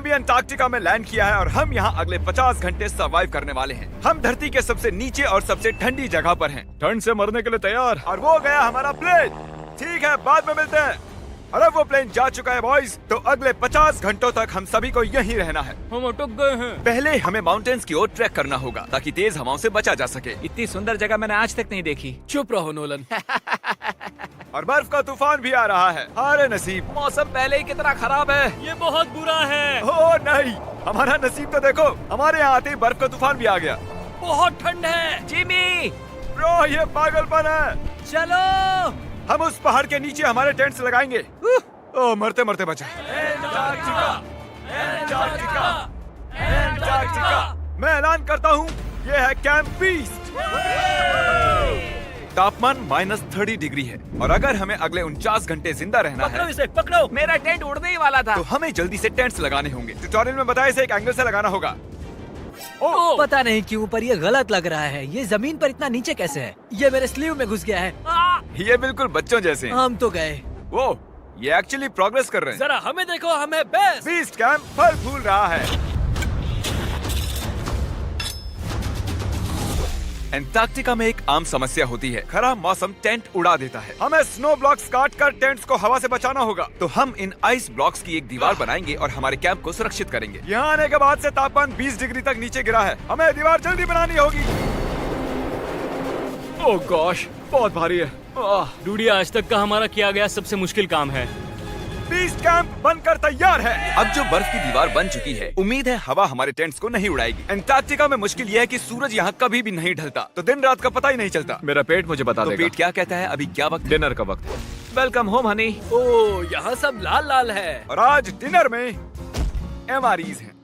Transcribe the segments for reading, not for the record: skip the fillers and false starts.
अभी अंटार्कटिका में लैंड किया है और हम यहाँ अगले 50 घंटे सर्वाइव करने वाले हैं। हम धरती के सबसे नीचे और सबसे ठंडी जगह पर हैं। ठंड से मरने के लिए तैयार। और वो गया हमारा प्लेन। ठीक है, बाद में मिलते हैं। और अब वो प्लेन जा चुका है बॉयज। तो अगले 50 घंटों तक हम सभी को यहीं रहना है। हम अटक गए हैं। पहले हमें माउंटेन्स की ओर ट्रैक करना होगा ताकि तेज हवाओं से बचा जा सके। इतनी सुंदर जगह मैंने आज तक नहीं देखी। चुप रहो नोलन। और बर्फ का तूफान भी आ रहा है। अरे नसीब, मौसम पहले ही कितना खराब है। ये बहुत बुरा है। ओ नहीं, हमारा नसीब तो देखो, हमारे यहाँ आते ही बर्फ का तूफान भी आ गया। बहुत ठंड है। जिमी, ब्रो ये पागलपन है। चलो। हम उस पहाड़ के नीचे हमारे टेंट्स लगाएंगे। ओ मरते मरते बचा। मैं ऐलान करता हूँ, ये है कैंप बीस्ट। तापमान -30 डिग्री है और अगर हमें अगले 49 घंटे जिंदा रहना पकड़ो है, इसे, पकड़ो। मेरा टेंट उड़ने ही वाला था। तो हमें जल्दी से टेंट्स लगाने होंगे। ट्यूटोरियल में बताया इसे एक एंगल से लगाना होगा। ओ, पता नहीं क्यों पर ये गलत लग रहा है। ये जमीन पर इतना नीचे कैसे है? ये मेरे स्लीव में घुस गया है। ये बिल्कुल बच्चों जैसे हैं। हम तो गए। वो ये एक्चुअली प्रोग्रेस कर रहे हैं। जरा हमें देखो, हमें बेस्ट। बीस्ट कैंप फल फूल रहा है। एंटार्क्टिका में एक आम समस्या होती है, खराब मौसम टेंट उड़ा देता है। हमें स्नो ब्लॉक्स काट कर टेंट्स को हवा से बचाना होगा। तो हम इन आइस ब्लॉक्स की एक दीवार बनाएंगे और हमारे कैंप को सुरक्षित करेंगे। यहाँ आने के बाद से तापमान 20 डिग्री तक नीचे गिरा है। हमें दीवार जल्दी बनानी होगी। ओह गॉश, बहुत भारी है। डूडी, आज तक का हमारा किया गया सबसे मुश्किल काम है। बीस्ट कैंप बनकर तैयार है। अब जो बर्फ की दीवार बन चुकी है, उम्मीद है हवा हमारे टेंट्स को नहीं उड़ाएगी। एंटार्क्टिका में मुश्किल यह है कि सूरज यहाँ कभी भी नहीं ढलता, तो दिन रात का पता ही नहीं चलता। मेरा पेट मुझे बता तो देगा। पेट क्या कहता है? अभी क्या वक्त है? डिनर का वक्त है। Welcome home Honey. ओह, यहाँ सब लाल लाल है। और आज डिनर में MREs हैं।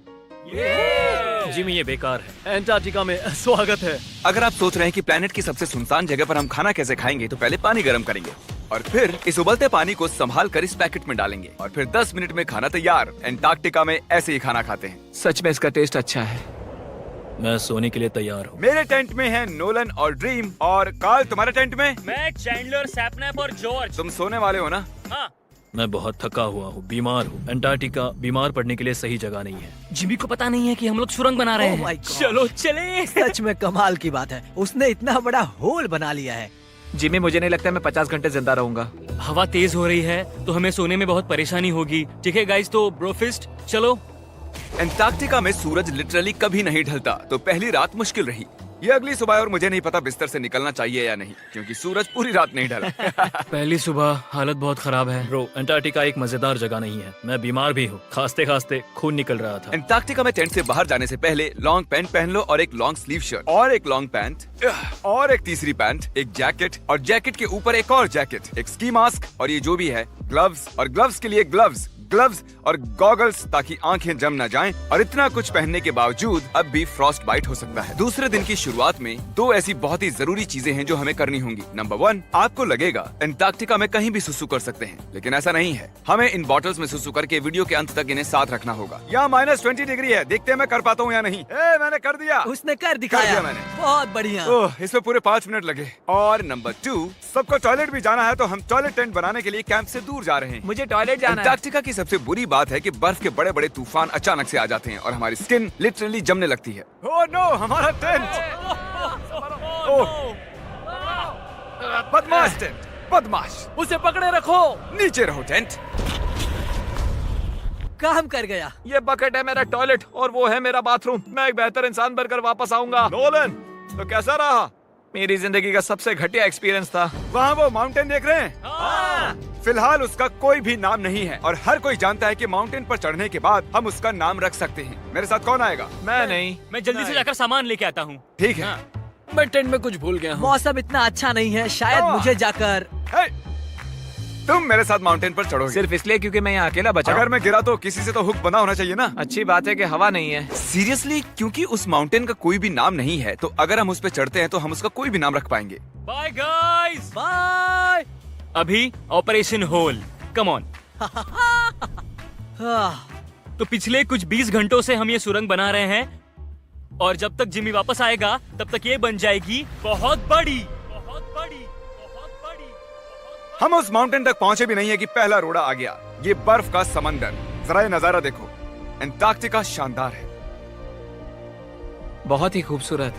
जिमी, ये बेकार है। एंटार्क्टिका में स्वागत है। अगर आप सोच रहे हैं कि प्लेनेट की सबसे सुनसान जगह पर हम खाना कैसे खाएंगे, तो पहले पानी गर्म करेंगे और फिर इस उबलते पानी को संभाल कर इस पैकेट में डालेंगे और फिर 10 मिनट में खाना तैयार। एंटार्क्टिका में ऐसे ही खाना खाते हैं। सच में इसका टेस्ट अच्छा है। मैं सोने के लिए तैयार हूँ। मेरे टेंट में है नोलन और ड्रीम। और कार्ल, तुम्हारे टेंट में? मैं, चैंडलर, सैपनैप और जॉर्ज। तुम सोने वाले हो ना? हाँ। मैं बहुत थका हुआ हूँ, बीमार हूँ। एंटार्क्टिका बीमार पड़ने के लिए सही जगह नहीं है। जिमी को पता नहीं है कि हम लोग सुरंग बना रहे Oh हैं। my God. चलो चले। सच में कमाल की बात है, उसने इतना बड़ा होल बना लिया है। जिमी, मुझे नहीं लगता मैं 50 घंटे जिंदा रहूंगा। हवा तेज हो रही है तो हमें सोने में बहुत परेशानी होगी। ठीक है गाइस, तो ब्रोफिस्ट चलो। एंटार्क्टिका में सूरज लिटरली कभी नहीं ढलता, तो पहली रात मुश्किल रही। ये अगली सुबह और मुझे नहीं पता बिस्तर से निकलना चाहिए या नहीं, क्योंकि सूरज पूरी रात नहीं ढला। पहली सुबह हालत बहुत खराब है। ब्रो, एंटार्क्टिका एक मजेदार जगह नहीं है। मैं बीमार भी हूँ, खांसते खांसते खून निकल रहा था। एंटार्क्टिका में टेंट से बाहर जाने से पहले लॉन्ग पैंट पहन लो और एक लॉन्ग स्लीव शर्ट और एक लॉन्ग पैंट और एक तीसरी पैंट, एक जैकेट और जैकेट के ऊपर एक और जैकेट, एक स्की मास्क और ये जो भी है ग्लव्स और ग्लव्स के लिए ग्लव्स और गॉगल्स ताकि आंखें जम न जाएं। और इतना कुछ पहनने के बावजूद अब भी फ्रॉस्ट बाइट हो सकता है। दूसरे दिन की शुरुआत में 2 ऐसी बहुत ही जरूरी चीजें हैं जो हमें करनी होंगी। नंबर 1, आपको लगेगा एंटार्क्टिका में कहीं भी सुसु कर सकते हैं, लेकिन ऐसा नहीं है। हमें इन बॉटल्स में सुसु करके वीडियो के अंत तक इन्हें साथ रखना होगा। यहाँ -20 डिग्री है, देखते हैं मैं कर पाता हूँ या नहीं। मैंने कर दिया। उसने कर दिखाया। दिया मैंने। बहुत बढ़िया। ओह, इसमें पूरे 5 मिनट लगे। और नंबर 2, सबको टॉयलेट भी जाना है, तो हम टॉयलेट टेंट बनाने के लिए कैंप से दूर जा रहे हैं। मुझे टॉयलेट जाना है। एंटार्क्टिका की सबसे बुरी बात है कि बर्फ के बड़े बड़े तूफान अचानक से आ जाते हैं और हमारी स्किन लिटरली जमने लगती है। ओह नो, हमारा टेंट! ओह, बदमाश टेंट, बदमाश! उसे पकड़े रखो। नीचे रहो टेंट। काम कर गया। ये बकेट है मेरा टॉयलेट और वो है मेरा बाथरूम। मैं एक बेहतर इंसान बनकर वापस आऊंगा। नोलन, तो कैसा रहा? मेरी जिंदगी का सबसे घटिया एक्सपीरियंस था। वहाँ वो माउंटेन देख रहे हैं? फिलहाल उसका कोई भी नाम नहीं है और हर कोई जानता है कि माउंटेन पर चढ़ने के बाद हम उसका नाम रख सकते हैं। मेरे साथ कौन आएगा? मैं नहीं। मैं जल्दी से जाकर सामान लेके आता हूँ। ठीक है। मैं टेंट में कुछ भूल गया हूँ। मौसम इतना अच्छा नहीं है, शायद मुझे जाकर। हे, तुम मेरे साथ माउंटेन पर चढ़ोगे सिर्फ इसलिए क्योंकि मैं यहाँ अकेला बचा। अगर मैं गिरा तो किसी से तो हुक बना होना चाहिए ना। अच्छी बात है कि हवा नहीं है। सीरियसली, क्योंकि उस माउंटेन का कोई भी नाम नहीं है, तो अगर हम उस पे चढ़ते हैं तो हम उसका कोई भी नाम रख पाएंगे। Bye guys. बाय। अभी ऑपरेशन होल, कम ऑन। हाँ, तो पिछले कुछ 20 घंटों से हम ये सुरंग बना रहे हैं और जब तक जिमी वापस आएगा तब तक ये बन जाएगी बहुत बड़ी, बहुत बड़ी, बहुत बड़ी। हम उस माउंटेन तक पहुंचे भी नहीं है कि पहला रोड़ा आ गया। ये बर्फ का समंदर, जरा ये नजारा देखो। एंटार्क्टिका शानदार है। बहुत ही खूबसूरत।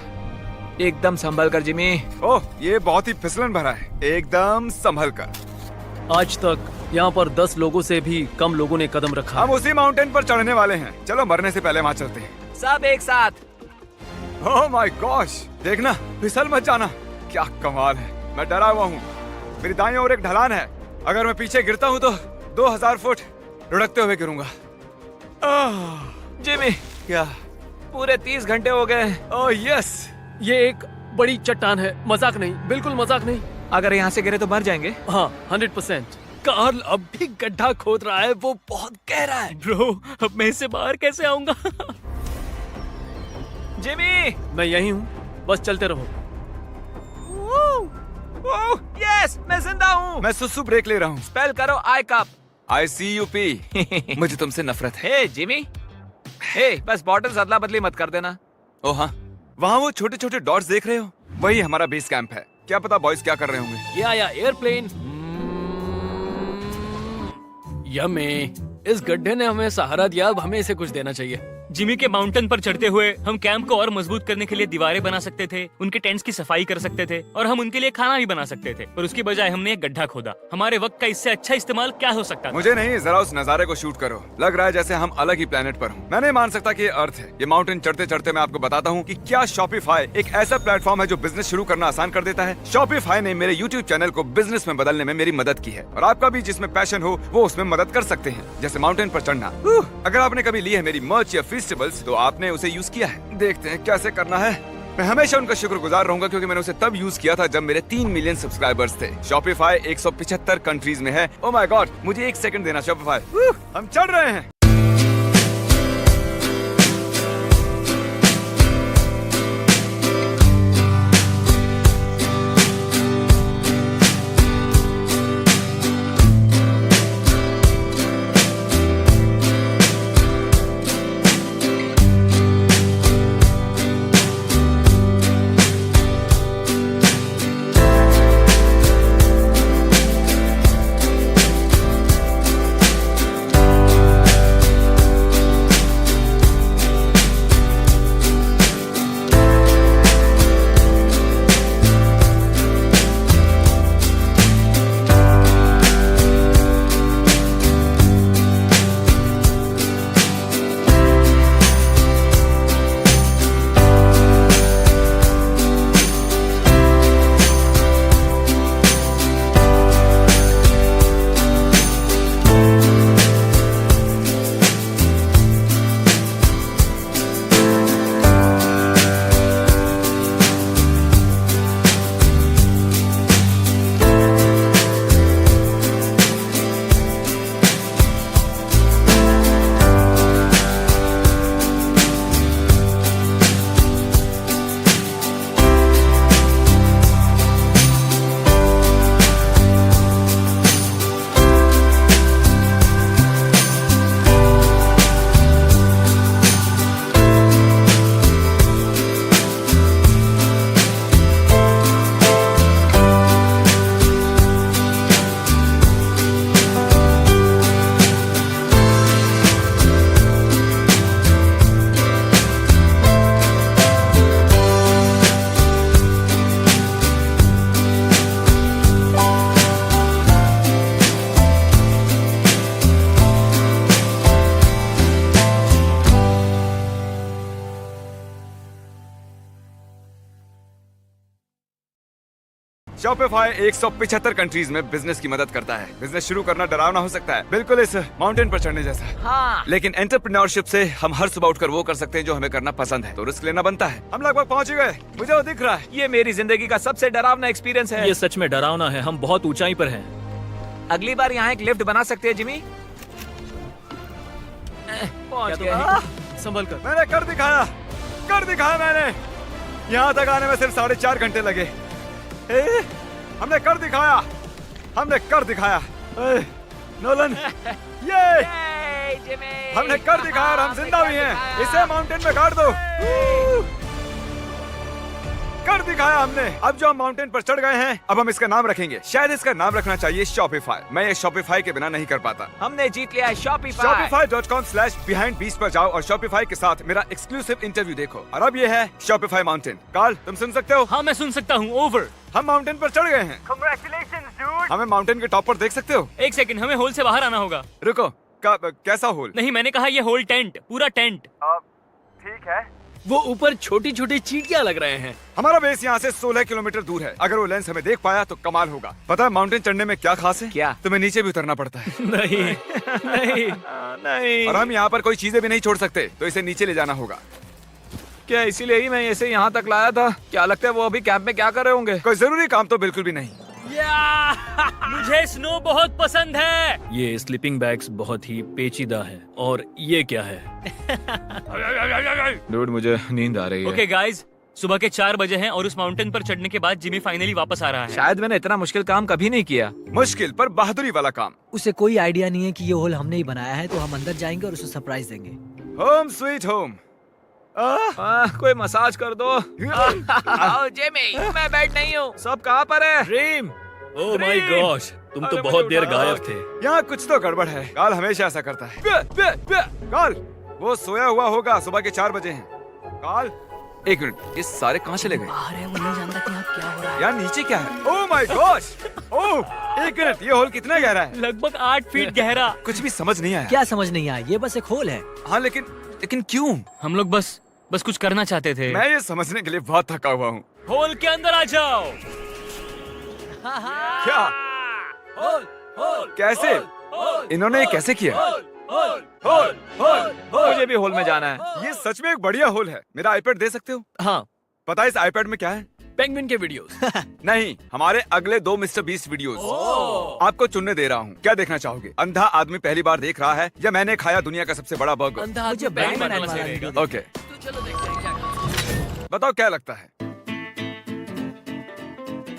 एकदम संभल कर जिमी। ओह, ये बहुत ही फिसलन भरा है। एकदम संभल कर। आज तक यहाँ पर 10 लोगों से भी कम लोगों ने कदम रखा हम है। उसी माउंटेन पर चढ़ने वाले हैं। चलो मरने से पहले वहाँ चलते हैं। सब एक साथ। ओह माय गॉश, देखना, फिसल मत जाना। क्या कमाल है। मैं डरा हुआ हूँ। मेरी दाईं ओर एक ढलान है। अगर मैं पीछे गिरता हूँ तो 2000 फुट लुढ़कते हुए गिरूंगा। जिमी, क्या? पूरे 30 घंटे हो गए। Oh yes. ये एक बड़ी चट्टान है, मजाक नहीं, बिल्कुल मजाक नहीं। अगर यहाँ से गिरे तो मर जाएंगे। हाँ, 100%। कार्ल अब भी गड्ढा खोद रहा है, वो बहुत गहरा है। ब्रो, अब मैं इससे बाहर कैसे आऊंगा? जिमी, मैं यही हूँ, बस चलते रहो। यस, मैं जिंदा हूँ। मैं सुसु ब्रेक ले रहा हूँ। स्पेल करो आई कप। ICUP। मुझे तुमसे नफरत है। हे जिमी, हे बस बॉटल्स अदला बदली मत कर देना। ओ हाँ, वहाँ वो छोटे छोटे डॉट्स देख रहे हो? वही हमारा बेस कैंप है। क्या पता बॉयज क्या कर रहे होंगे। ये आया एयरप्लेन। यम्मी, इस गड्ढे ने हमें सहारा दिया, अब हमें इसे कुछ देना चाहिए। जिमी के माउंटेन पर चढ़ते हुए हम कैंप को और मजबूत करने के लिए दीवारें बना सकते थे, उनके टेंट्स की सफाई कर सकते थे और हम उनके लिए खाना भी बना सकते थे। पर उसकी बजाय हमने एक गड्ढा खोदा। हमारे वक्त का इससे अच्छा इस्तेमाल क्या हो सकता था? मुझे नहीं, जरा उस नजारे को शूट करो। लग रहा है जैसे हम अलग ही प्लेनेट पर हूँ। मैं नहीं मान सकता कि ये अर्थ है। ये माउंटेन चढ़ते चढ़ते मैं आपको बताता हूँ कि क्या शॉपिफाई एक ऐसा प्लेटफॉर्म है जो बिजनेस शुरू करना आसान कर देता है। शॉपिफाई ने मेरे यूट्यूब चैनल को बिजनेस में बदलने में मेरी मदद की है और आपका भी जिसमें पैशन हो वो उसमें मदद कर सकते हैं, जैसे माउंटेन पर चढ़ना। अगर आपने कभी ली है मेरी मर्च या फेस्टिवल्स तो आपने उसे यूज किया है। देखते हैं कैसे करना है। मैं हमेशा उनका शुक्रगुजार रहूंगा क्योंकि मैंने उसे तब यूज किया था जब मेरे 3 मिलियन सब्सक्राइबर्स थे। शॉपिफाई 175 कंट्रीज में है। ओह माय गॉड, मुझे 1 सेकंड देना शॉपिफाई। हम चढ़ रहे हैं। शॉपिफाई 175 कंट्रीज में बिजनेस की मदद करता है। बिजनेस शुरू करना डरावना हो सकता है, बिल्कुल इस माउंटेन पर चढ़ने जैसा। हाँ। लेकिन एंटरप्रेन्योरशिप से हम हर सुबह उठकर वो कर सकते हैं जो हमें करना पसंद है, तो रिस्क लेना बनता है। हम लगभग पहुंच ही गए, मुझे वो दिख रहा है। ये मेरी जिंदगी का सबसे डरावना एक्सपीरियंस है। ये सच में डरावना है, हम बहुत ऊंचाई पर हैं। अगली बार यहाँ एक लिफ्ट बना सकते हैं जिमी। पहुंच गए। संभल कर। मैंने कर दिखाया मैंने। यहाँ तक आने में सिर्फ 4.5 घंटे लगे। हमने कर दिखाया। नोलन, ये जिमी, हमने कर दिखाया और हम जिंदा भी हैं। इसे माउंटेन में गाड़ दो। कर दिखाया हमने। अब जो हम माउंटेन पर चढ़ गए हैं, अब हम इसका नाम रखेंगे। शायद इसका नाम रखना चाहिए शॉपिफाई। मैं ये शॉपिफाई के बिना नहीं कर पाता। हमने जीत लिया है Shopify। Shopify.com/behindbeast पर जाओ और शॉपिफाई के साथ मेरा एक्सक्लूसिव इंटरव्यू देखो। और अब ये है शॉपिफाई माउंटेन। कार्ल, तुम सुन सकते हो? हाँ मैं सुन सकता हूँ। ओवर। हम माउंटेन पर चढ़ गए हैं। हमें माउंटेन के टॉप पर देख सकते हो? एक सेकंड, हमें होल से बाहर आना होगा। रुको, कैसा होल? नहीं, मैंने कहा ये होल टेंट, पूरा टेंट। ठीक है। वो ऊपर छोटी छोटी चींटियां लग रहे हैं। हमारा बेस यहाँ से 16 किलोमीटर दूर है। अगर वो लेंस हमें देख पाया तो कमाल होगा। पता है माउंटेन चढ़ने में क्या खास है? क्या? तुम्हें नीचे भी उतरना पड़ता है। नहीं नहीं नहीं। और हम यहाँ पर कोई चीजें भी नहीं छोड़ सकते, तो इसे नीचे ले जाना होगा। क्या इसीलिए ही मैं इसे यहाँ तक लाया था? क्या लगता है वो अभी कैंप में क्या कर रहे होंगे? कोई जरूरी काम तो बिल्कुल भी नहीं। मुझे स्नो बहुत पसंद है। ये स्लीपिंग बैग्स बहुत ही पेचीदा है। और ये क्या है? डूड, मुझे नींद आ रही है। ओके गाइस, सुबह के 4 बजे हैं और उस माउंटेन पर चढ़ने के बाद जिमी फाइनली वापस आ रहा है। शायद मैंने इतना मुश्किल काम कभी नहीं किया। मुश्किल पर बहादुरी वाला काम। उसे कोई आइडिया नहीं है कि ये होल हमने ही बनाया है, तो हम अंदर जाएंगे और उसे सरप्राइज देंगे। Home sweet home. कोई मसाज कर दो। आओ जेमी, मैं बैठ नहीं हूँ। सब कहाँ पर है? ड्रीम। ओह माय गॉश, तुम तो बहुत देर गायब थे। यहाँ कुछ तो गड़बड़ है। काल हमेशा ऐसा करता है। काल, वो सोया हुआ होगा। सुबह के 4 बजे हैं। काल, एक मिनट, ये सारे कहाँ चले गए? बाहर है, वो नहीं जानता कि यहाँ क्या हो रहा है। यार नीचे क्या है? Oh my gosh. ओह, एक मिनट, ये होल कितना गहरा है? लगभग 8 फीट गहरा। कुछ भी समझ नहीं आया। क्या समझ नहीं आया? ये बस एक होल है। हाँ, लेकिन क्यों? हम लोग बस कुछ करना चाहते थे। मैं ये समझने के लिए बहुत थका हुआ हूँ। होल के अंदर आ जाओ। क्या? कैसे? इन्होंने ये कैसे किया? मुझे भी होल में जाना है। ये सच में एक बढ़िया होल है। मेरा आईपैड दे सकते हो? हाँ, पता है इस आईपैड में क्या है? पेंगुइन के वीडियोस। नहीं, हमारे अगले 2 मिस्टर बीस्ट वीडियोस। आपको चुनने दे रहा हूँ। क्या देखना चाहोगे? अंधा आदमी पहली बार देख रहा है या मैंने खाया दुनिया का सबसे बड़ा बर्गर? अंधा मुझे पहली बैग बार बनाने वाला वाला रहेगा। वीडियो ओके, तो चलो देखते हैं क्या करते हैं। बताओ क्या लगता है?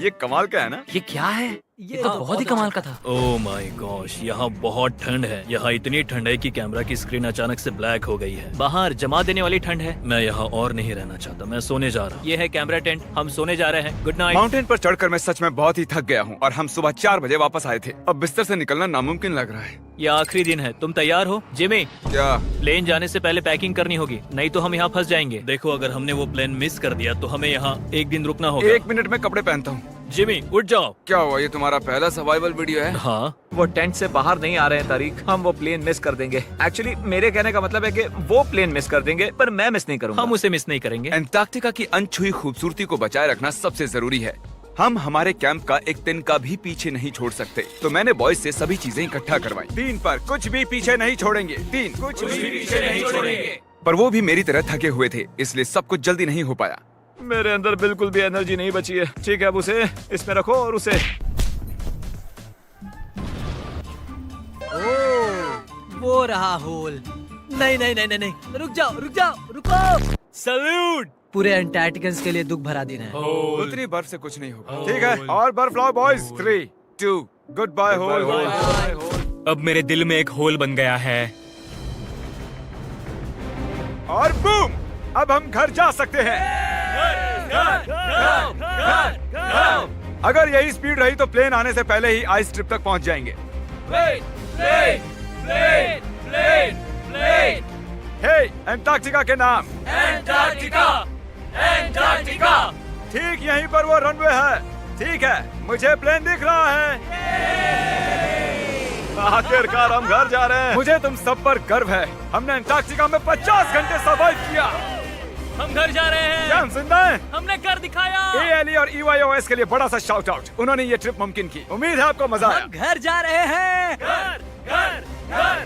ये कमाल का है ना? ये क्या है? ये तो बहुत ही कमाल का था। ओह माय गॉश, यहाँ बहुत ठंड है। यहाँ इतनी ठंड है कि कैमरा की स्क्रीन अचानक से ब्लैक हो गई है। बाहर जमा देने वाली ठंड है। मैं यहाँ और नहीं रहना चाहता, मैं सोने जा रहा हूँ। ये है कैमरा टेंट, हम सोने जा रहे हैं। Good night. माउंटेन पर चढ़कर मैं सच में बहुत ही थक गया हूँ और हम सुबह 4 बजे वापस आए थे। अब बिस्तर से निकलना नामुमकिन लग रहा है। ये आखिरी दिन है, तुम तैयार हो? जिमी, क्या? प्लेन जाने से पहले पैकिंग करनी होगी, नहीं तो हम यहाँ फंस जाएंगे। देखो, अगर हमने वो प्लेन मिस कर दिया तो हमें यहाँ एक दिन रुकना होगा। 1 मिनट में कपड़े पहनता हूँ। जिमी, उठ जाओ। क्या हुआ? ये तुम्हारा पहला सर्वाइवल वीडियो है? हाँ, वो टेंट से बाहर नहीं आ रहे हैं तारीख। हम वो प्लेन मिस कर देंगे। एक्चुअली मेरे कहने का मतलब है कि वो प्लेन मिस कर देंगे, पर मैं मिस नहीं करूंगा। हम उसे मिस नहीं करेंगे। अंटार्कटिका की अनछुई खूबसूरती को बचाए रखना सबसे जरूरी है। हम हमारे कैंप का एक दिन का भी पीछे नहीं छोड़ सकते, तो मैंने बॉयज से सभी चीजें इकट्ठा करवाई। 3 पर कुछ भी पीछे नहीं छोड़ेंगे। 3 कुछ भी पीछे नहीं छोड़ेंगे। पर वो भी मेरी तरह थके हुए थे, इसलिए सब कुछ जल्दी नहीं हो पाया। मेरे अंदर बिल्कुल भी एनर्जी नहीं बची है। ठीक है, अब उसे इसमें रखो और उसे। वो रहा होल। नहीं नहीं नहीं नहीं नहीं, रुक जाओ रुक जाओ, रुको। सल्यूट। पूरे अंटार्कटिकन्स के लिए दुख भरा दिन है। उतनी बर्फ से कुछ नहीं होगा। ठीक है, और बर्फ लाओ बॉयज। 3, 2, good bye whole. अब मेरे दिल में एक होल बन गया है। और बूम, अब हम घर जा सकते हैं। अगर यही स्पीड रही तो प्लेन आने से पहले ही आइस स्ट्रिप तक पहुंच जाएंगे। हे, अंटार्कटिका के नाम। एंटार्क्टिका। ठीक यहीं पर वो रनवे है। ठीक है, मुझे प्लेन दिख रहा है। आखिरकार हम घर जा रहे हैं। मुझे तुम सब पर गर्व है। हमने अंटार्कटिका में 50 घंटे सर्वाइव किया। हम घर जा रहे क्या हैं। हम जिंदा हैं? हमने कर दिखाया। ALE और EYOS के लिए बड़ा सा शाउट आउट। उन्होंने ये ट्रिप मुमकिन की। उम्मीद है आपको मजा आया। हम घर जा रहे हैं। घर घर घर